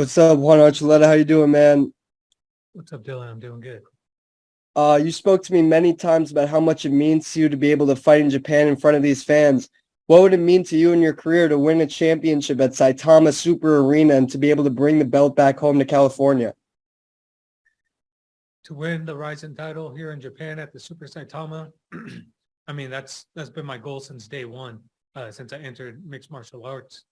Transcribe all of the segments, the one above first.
What's up, Juan Archuleta? How you doing, man? What's up, Dylan? I'm doing good. You spoke to me many times about how much it means to you to be able to fight in Japan in front of these fans. What would it mean to you in your career to win a championship at Saitama Super Arena and to be able to bring the belt back home to California? To win the RIZIN title here in Japan at the Super Saitama, I mean, that's been my goal since day one, since I entered mixed martial arts.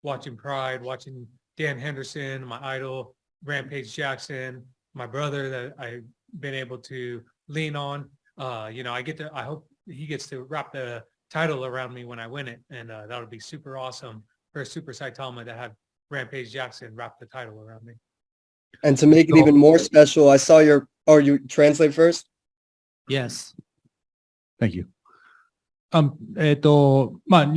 Watching Pride, watching Dan Henderson, my idol, Rampage Jackson, my brother that I've been able to lean on. I hope he gets to wrap the title around me when I win it. And that would be super awesome for Super Saitama to have Rampage Jackson wrap the title around me. And to make it even more special, I saw your, or you translate first? Yes. Thank you. 日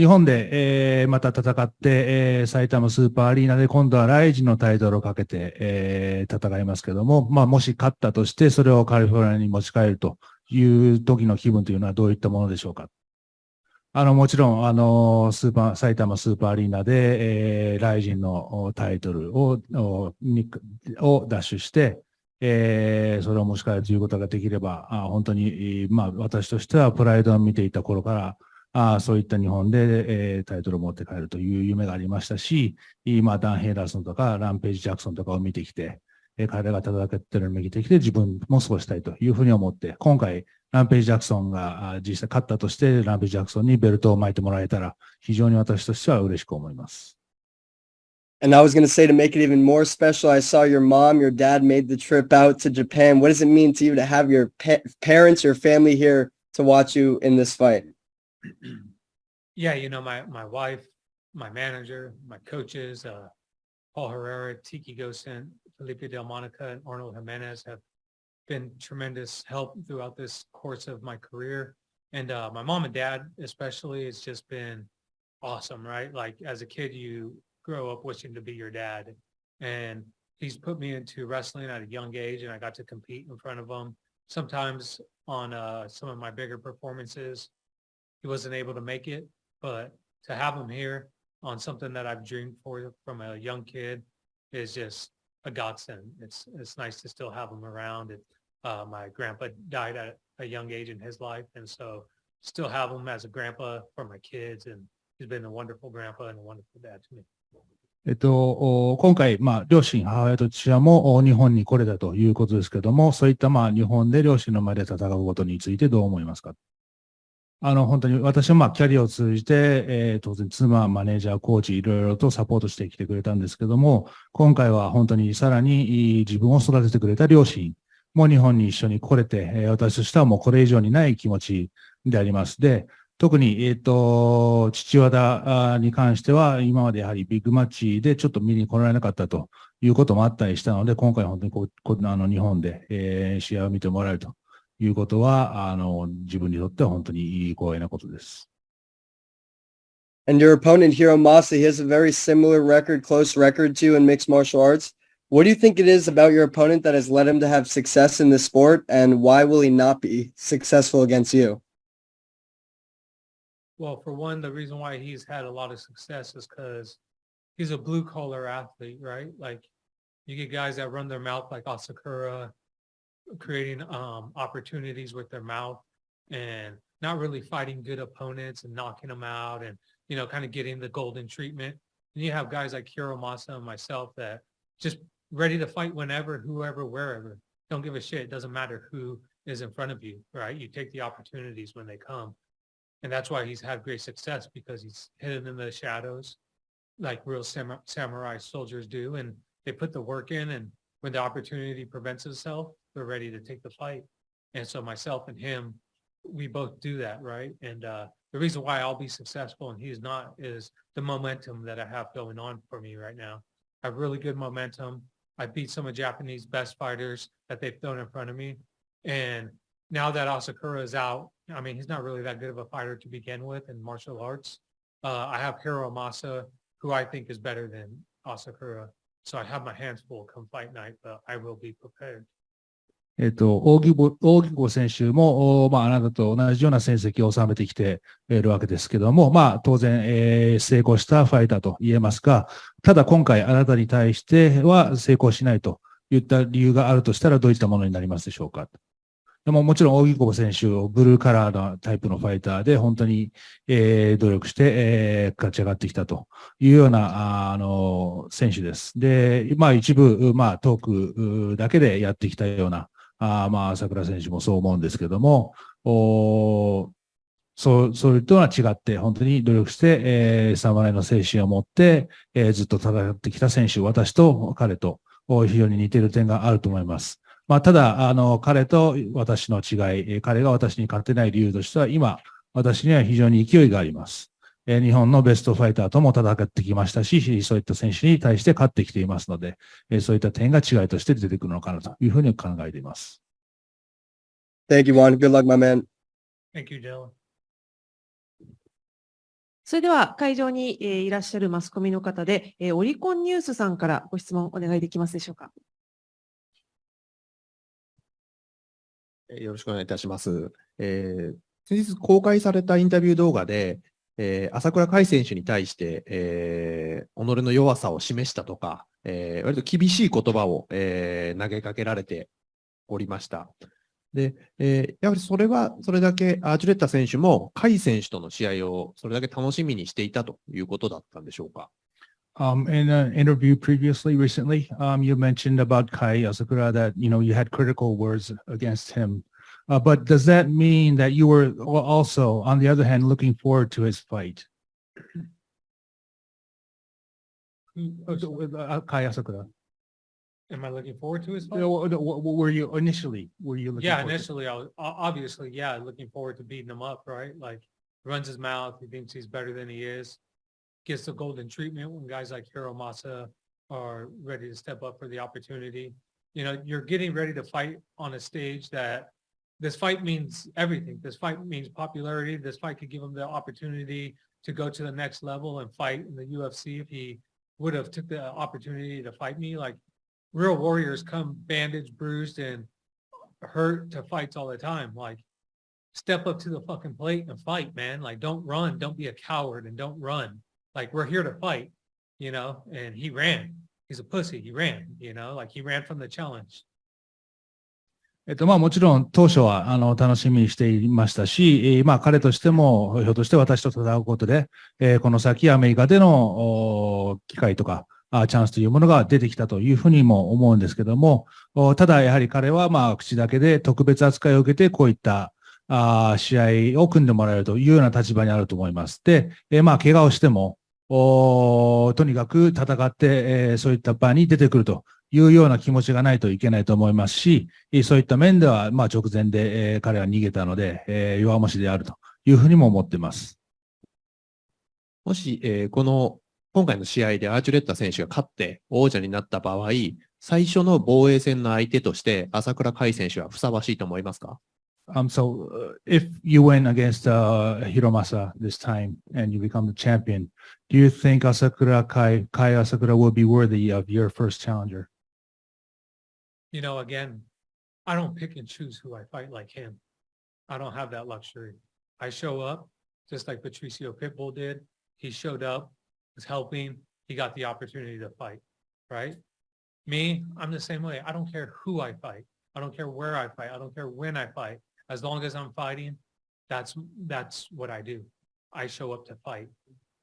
本で、また戦って、埼玉スーパーアリーナで今度はライジンのタイトルをかけて、戦いますけども、もし勝ったとして、それをカリフォルニアに持ち帰るという時の気分というのはどういったものでしょうか。もちろん、埼玉スーパーアリーナで、ライジンのタイトルを奪取して、それを持ち帰るということができれば、本当に、私としてはプライドを見ていた頃から、そういった日本で、タイトルを持って帰るという夢がありましたし、ダン・ヘイダーソンとかランページ・ジャクソンとかを見てきて、彼らが戦っているのを見てきて、自分もそうしたいというふうに思って、今回、ランページ・ジャクソンが実際勝ったとして、ランページ・ジャクソンにベルトを巻いてもらえたら、非常に私としては嬉しく思います。And I was going to say, to make it even more special, I saw your mom, your dad made the trip out to Japan. What does it mean to you to have your parents, your family here to watch you in this fight? Yeah, my wife, my manager, my coaches, Paul Herrera, Tiki Gosen, Felipe Del Monica, and Arnold Jimenez have been tremendous help throughout this course of my career. And my mom and dad especially, it's just been awesome, right? Like as a kid, you grow up wishing to be your dad. And he's put me into wrestling at a young age, and I got to compete in front of him. Sometimes on some of my bigger performances, he wasn't able to make it, but to have him here on something that I've dreamed for from a young kid is just a godsend. It's nice to still have him around. And my grandpa died at a young age in his life, and so still have him as a grandpa for my kids, and he's been a wonderful grandpa and a wonderful dad to me. 今回、両親、母親と父親も日本に来れたということですけども、そういった日本で両親の前で戦うことについてどう思いますか。本当に私はキャリアを通じて、当然妻、マネージャー、コーチ、いろいろとサポートしてきてくれたんですけども、今回は本当にさらに自分を育ててくれた両親も日本に一緒に来れて、私としてはもうこれ以上にない気持ちであります。で、特に、父親に関しては、今までやはりビッグマッチでちょっと見に来られなかったということもあったりしたので、今回本当に日本で、試合を見てもらえるということは、自分にとっては本当にいい光栄なことです。And your opponent, Hiromasa, he has a very similar record, close record to you in mixed martial arts. What do you think it is about your opponent that has led him to have success in this sport, and why will he not be successful against you? Well, for one, the reason why he's had a lot of success is because he's a blue collar athlete, right? Like you get guys that run their mouth like Asakura, creating opportunities with their mouth and not really fighting good opponents and knocking them out and, kind of getting the golden treatment. And you have guys like Hiromasa and myself that just ready to fight whenever, whoever, wherever. Don't give a shit. It doesn't matter who is in front of you, right? You take the opportunities when they come. And that's why he's had great success, because he's hidden in the shadows like real samurai soldiers do. And they put the work in, and when the opportunity presents itself, they're ready to take the fight. And so myself and him, we both do that, right? And the reason why I'll be successful and he's not is the momentum that I have going on for me right now. I have really good momentum. I beat some of Japanese best fighters that they've thrown in front of me. And now that Asakura is out, I mean, he's not really that good of a fighter to begin with in martial arts. I have Hiromasa, who I think is better than Asakura. So I have my hands full come fight night, but I will be prepared. 大木久保選手も、あなたと同じような成績を収めてきているわけですけども、当然、成功したファイターと言えますが、ただ今回あなたに対しては成功しないといった理由があるとしたらどういったものになりますでしょうか。でももちろん、大木久保選手をブルーカラーのタイプのファイターで、本当に、努力して、勝ち上がってきたというような、選手です。で、一部、トークだけでやってきたような、朝倉選手もそう思うんですけども、それとは違って、本当に努力して、侍の精神を持って、ずっと戦ってきた選手、私と彼と非常に似ている点があると思います。ただ、彼と私の違い、彼が私に勝てない理由としては、今、私には非常に勢いがあります。日本のベストファイターとも戦ってきましたし、そういった選手に対して勝ってきていますので、そういった点が違いとして出てくるのかなというふうに考えています。Thank you, Juan. Good luck, my man. Thank you, Dylan. それでは会場にいらっしゃるマスコミの方で、オリコンニュースさんからご質問お願いできますでしょうか。よろしくお願いいたします。先日公開されたインタビュー動画で、朝倉海選手に対して、己の弱さを示したとか、割と厳しい言葉を、投げかけられておりました。で、やはりそれはそれだけアーチュレッタ選手も海選手との試合をそれだけ楽しみにしていたということだったんでしょうか。In an interview recently, you mentioned about Kai Asakura that, you had critical words against him. But does that mean that you were also, on the other hand, looking forward to his fight? Kai Asakura. Am I looking forward to his fight? Were you looking Yeah, forward to? initially, I was obviously, looking forward to beating him up, right? Like, runs his mouth, he thinks he's better than he is, gets the golden treatment when guys like Hiromasa are ready to step up for the opportunity. You're getting ready to fight on a stage that this fight means everything. This fight means popularity. This fight could give him the opportunity to go to the next level and fight in the UFC if he would have took the opportunity to fight me. Like, real warriors come bandaged, bruised, and hurt to fights all the time. Like, step up to the fucking plate and fight, man. Like, don't run. Don't be a coward and don't run. Like, we're here to fight, and he ran. He's a pussy. He ran, like he ran from the challenge. もちろん当初は楽しみにしていましたし、彼としてもひょっとして私と戦うことで、この先アメリカでの機会とかチャンスというものが出てきたというふうにも思うんですけども、ただやはり彼は口だけで特別扱いを受けてこういった試合を組んでもらえるというような立場にあると思います。で、怪我をしてもとにかく戦って、そういった場に出てくるというような気持ちがないといけないと思いますし、そういった面では、直前で、彼は逃げたので、弱腰であるというふうにも思っています。もし、今回の試合でアーチュレッタ選手が勝って王者になった場合、最初の防衛戦の相手として朝倉海選手はふさわしいと思いますか？ If you win against Hiromasa this time and you become the champion, do you think Kai Asakura will be worthy of your first challenger? Again, I don't pick and choose who I fight like him. I don't have that luxury. I show up just like Patricio Pitbull did. He showed up, was helping. He got the opportunity to fight, right? Me, I'm the same way. I don't care who I fight. I don't care where I fight. I don't care when I fight. As long as I'm fighting, that's what I do. I show up to fight.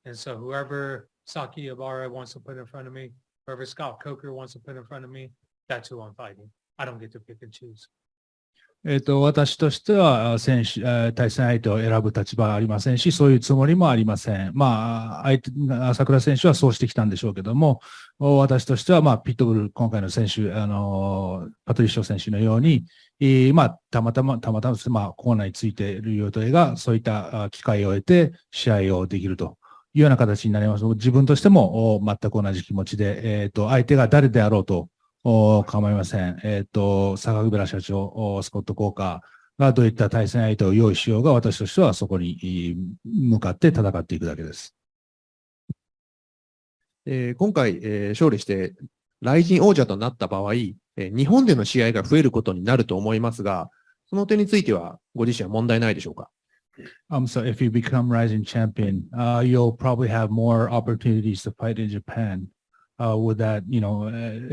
And so whoever Saki Ibarra wants to put in front of me, whoever Scott Coker wants to put in front of me, that's who I'm fighting. I don't get to pick and choose. 私としては対戦相手を選ぶ立場はありませんし、そういうつもりもありません。朝倉選手はそうしてきたんでしょうけども、私としては、ピットブル、今回の選手、パトリッショ選手のように、たまたま、コーナーについている予定が、そういった機会を得て、試合をできるというような形になります。自分としても全く同じ気持ちで、相手が誰であろうと、構いません。坂倉社長、スコット・コーカーがどういった対戦相手を用意しようが、私としてはそこに向かって戦っていくだけです。今回、勝利して RIZIN王者となった場合、日本での試合が増えることになると思いますが、その点についてはご自身は問題ないでしょうか？ So if you become RIZIN champion, you'll probably have more opportunities to fight in Japan. Would that,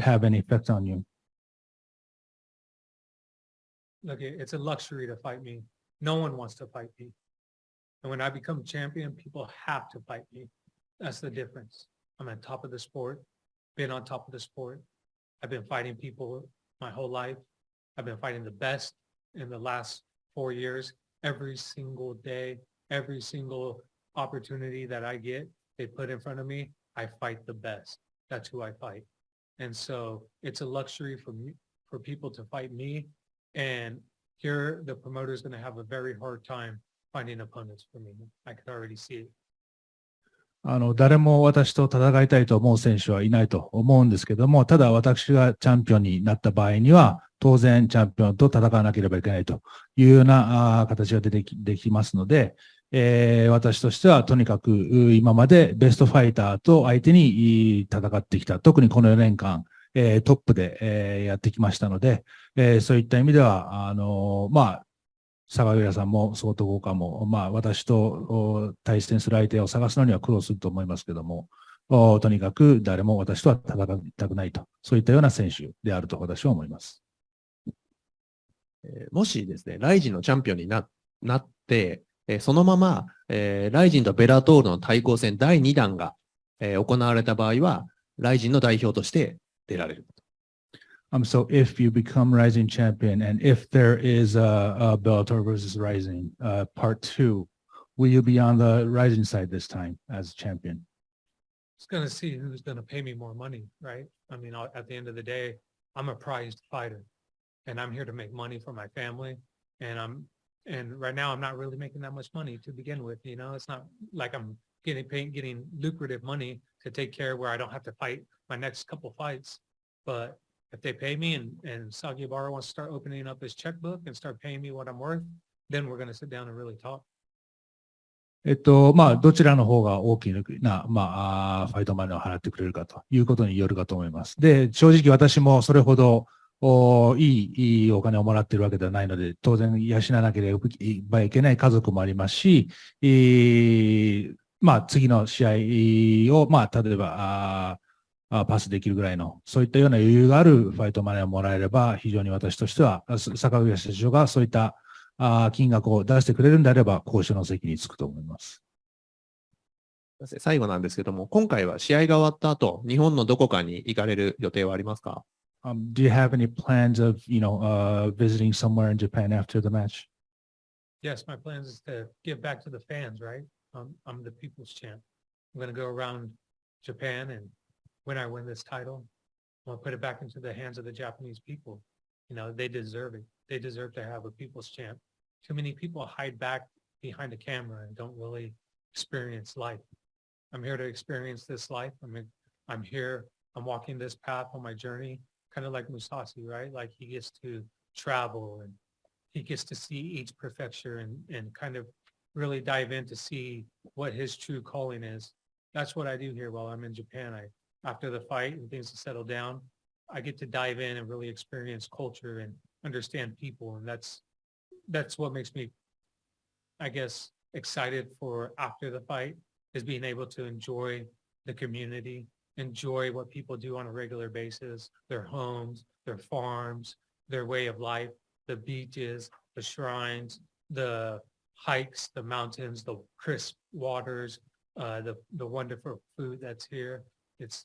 have any effect on you? Look, it's a luxury to fight me. No one wants to fight me. And when I become champion, people have to fight me. That's the difference. I'm on top of the sport, been on top of the sport. I've been fighting people my whole life. I've been fighting the best in the last 4 years. Every single day, every single opportunity that I get, they put in front of me, I fight the best. That's who I fight. And so it's a luxury for me, for people to fight me. And here, the promoter is going to have a very hard time finding opponents for me. I could already see it. 誰も私と戦いたいと思う選手はいないと思うんですけども、ただ私がチャンピオンになった場合には、当然チャンピオンと戦わなければいけないというような形ができますので、私としてはとにかく今までベストファイターと相手に戦ってきた。特にこの4年間、トップでやってきましたので、そういった意味では、坂上さんも相当豪華も、私と対戦する相手を探すのには苦労すると思いますけども、とにかく誰も私とは戦いたくないと、そういったような選手であると私は思います。もしですね、RIZINのチャンピオンになって、そのまま、RIZINとベラトールの対抗戦第2弾が、行われた場合は、RIZINの代表として出られる。So if you become RIZIN champion and if there is a Bellator versus RIZIN part 2, will you be on the RIZIN side this time as champion? It's going to see who's going to pay me more money, right? I mean, at the end of the day, I'm a prized fighter and I'm here to make money for my family. And right now I'm not really making that much money to begin with. It's not like I'm getting lucrative money to take care where I don't have to fight my next couple fights. But if they pay me and Sagiabara wants to start opening up his checkbook and start paying me what I'm worth, then we're going to sit down and really talk. どちらの方が大きな、ファイトマネーを払ってくれるかということによるかと思います。で、正直私もそれほどいいお金をもらっているわけではないので、当然養わなければいけない家族もありますし、次の試合を、例えば、パスできるぐらいの、そういったような余裕があるファイトマネーをもらえれば、非常に私としては、坂上社長がそういった金額を出してくれるんであれば、交渉の席につくと思います。最後なんですけども、今回は試合が終わった後、日本のどこかに行かれる予定はありますか？ Do you have any plans of, visiting somewhere in Japan after the match? Yes, my plans is to give back to the fans, right? I'm the people's champ. I'm going to go around Japan and when I win this title, I'm going to put it back into the hands of the Japanese people. They deserve it. They deserve to have a people's champ. Too many people hide back behind the camera and don't really experience life. I'm here to experience this life. I'm here. I'm walking this path on my journey, kind of like Musashi, right? Like he gets to travel and he gets to see each prefecture and kind of really dive in to see what his true calling is. That's what I do here while I'm in Japan. After the fight and things settle down, I get to dive in and really experience culture and understand people. And that's what makes me, I guess, excited for after the fight is being able to enjoy the community, enjoy what people do on a regular basis, their homes, their farms, their way of life, the beaches, the shrines, the hikes, the mountains, the crisp waters, the wonderful food that's here. That's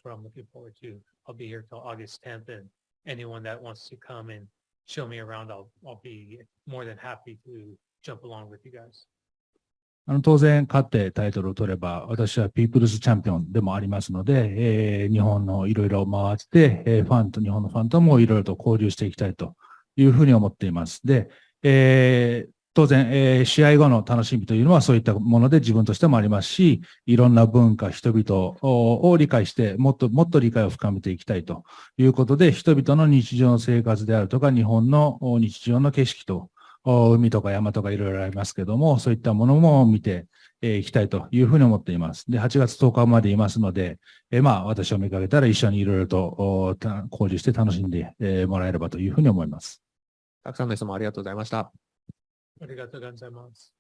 what I'm looking forward to. I'll be here till August 10th, and anyone that wants to come and show me around, I'll be more than happy to jump along with you guys. 当然、勝ってタイトルを取れば、私はピープルズチャンピオンでもありますので、日本のいろいろ回って、日本のファンともいろいろと交流していきたいというふうに思っています。で、当然、試合後の楽しみというのはそういったもので自分としてもありますし、いろんな文化、人々を理解して、もっと理解を深めていきたいということで、人々の日常の生活であるとか、日本の日常の景色と海とか山とかいろいろありますけども、そういったものも見ていきたいというふうに思っています。で、8月10日までいますので、私を見かけたら一緒にいろいろと交流して楽しんでもらえればというふうに思います。たくさんの質問ありがとうございました。ありがとうございます。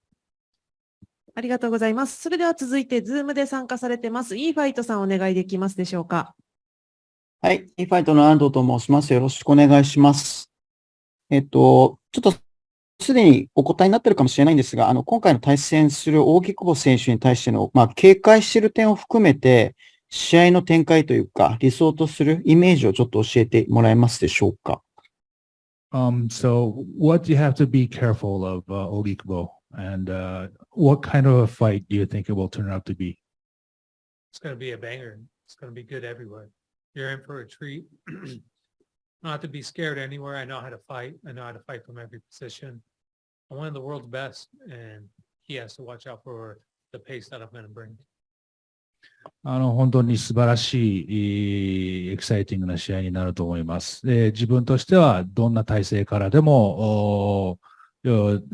ありがとうございます。それでは続いて、ズームで参加されてます、イーファイトさんお願いできますでしょうか。はい、イーファイトの安藤と申します。よろしくお願いします。ちょっとすでにお答えになっているかもしれないんですが、今回の対戦する扇久保選手に対しての、警戒している点を含めて、試合の展開というか、理想とするイメージをちょっと教えてもらえますでしょうか。So what do you have to be careful of, Ougikubo? And what kind of a fight do you think it will turn out to be? It's going to be a banger. It's going to be good everywhere. You're in for a treat. Not have to be scared anywhere. I know how to fight. I know how to fight from every position. I'm one of the world's best, and he has to watch out for the pace that I'm going to bring. 本当に素晴らしい、エキサイティングな試合になると思います。で、自分としてはどんな体勢からでも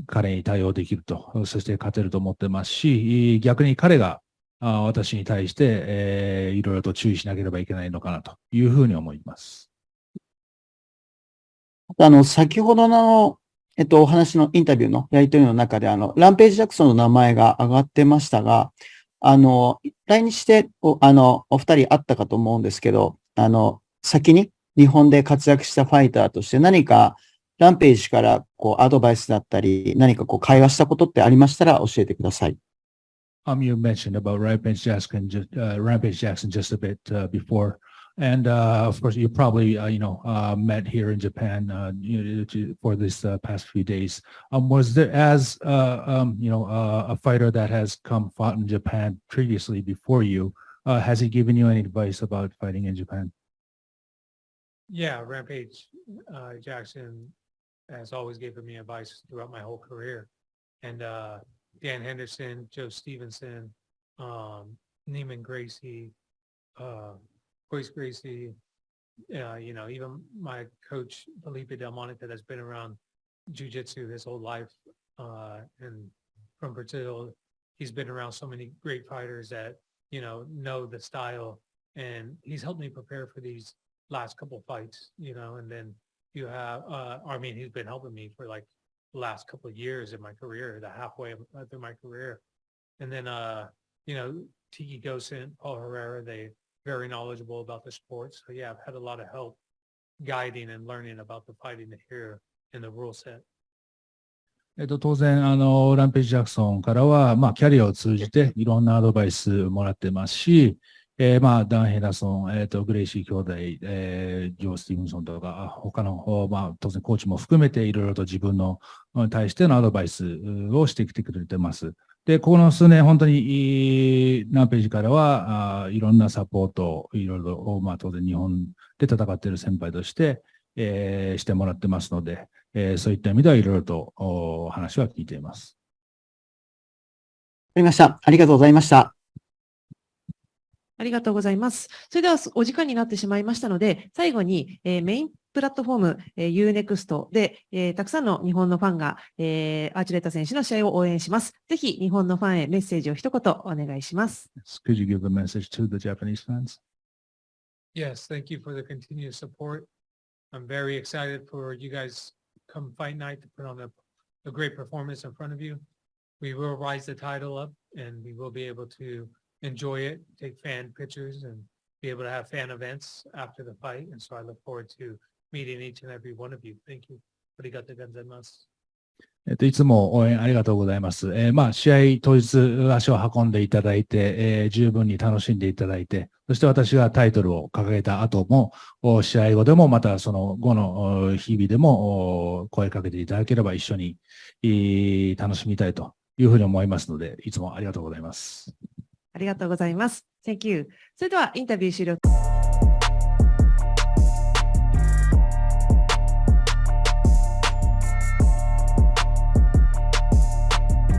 彼に対応できると、そして勝てると思ってますし、逆に彼が私に対して、いろいろと注意しなければいけないのかなというふうに思います。先ほどの、お話のインタビューのやり取りの中で、ランページ・ジャクソンの名前が挙がってましたが、来日してお二人会ったかと思うんですけど、先に日本で活躍したファイターとして何かランページからアドバイスだったり、何か会話したことってありましたら教えてください。You mentioned about Rampage Jackson just a bit before. And of course, you probably met here in Japan for this past few days. Was there, as a fighter that has fought in Japan previously before you, has he given you any advice about fighting in Japan? Yeah, Rampage Jackson has always given me advice throughout my whole career. And Dan Henderson, Joe Stevenson, Neiman Gracie, Royce Gracie, even my coach, Felipe Del Monica, that's been around jiu-jitsu his whole life, and from Brazil, he's been around so many great fighters that, know the style, and he's helped me prepare for these last couple fights, and then you have, he's been helping me for like the last couple of years in my career, the halfway through my career. And then, Tiki Gosen, Paul Herrera, they very knowledgeable about the sport. So yeah, I've had a lot of help guiding and learning about the fighting here in the rule set. 当然、ランページ・ジャクソンからは、キャリアを通じていろんなアドバイスもらってますし、ダン・ヘラソン、グレイシー兄弟、ジョー・スティーブンソンとか、他の、当然コーチも含めていろいろと自分の対してのアドバイスをしてきてくれてます。で、この数年、本当に、ランページからは、いろんなサポートを、いろいろ、当然日本で戦っている先輩として、してもらってますので、そういった意味ではいろいろと話は聞いています。わかりました。ありがとうございました。ありがとうございます。それではお時間になってしまいましたので、最後に、メインプラットフォーム、UNEXT で、たくさんの日本のファンが、アーチュレータ選手の試合を応援します。ぜひ日本のファンへメッセージを一言お願いします。Could you give a message to the Japanese fans? Yes, thank you for the continued support. I'm very excited for you guys come fight night to put on a great performance in front of you. We will rise the title up and we will be able to enjoy it, take fan pictures, and be able to have fan events after the fight. And so I look forward to meeting each and every one of you. Thank you. ありがとうございます。いつも応援ありがとうございます。試合当日足を運んでいただいて、十分に楽しんでいただいて、そして私がタイトルを掲げた後も、試合後でもまたその後の日々でも声かけていただければ一緒に楽しみたいというふうに思いますので、いつもありがとうございます。ありがとうございます。Thank you. それではインタビュー終了。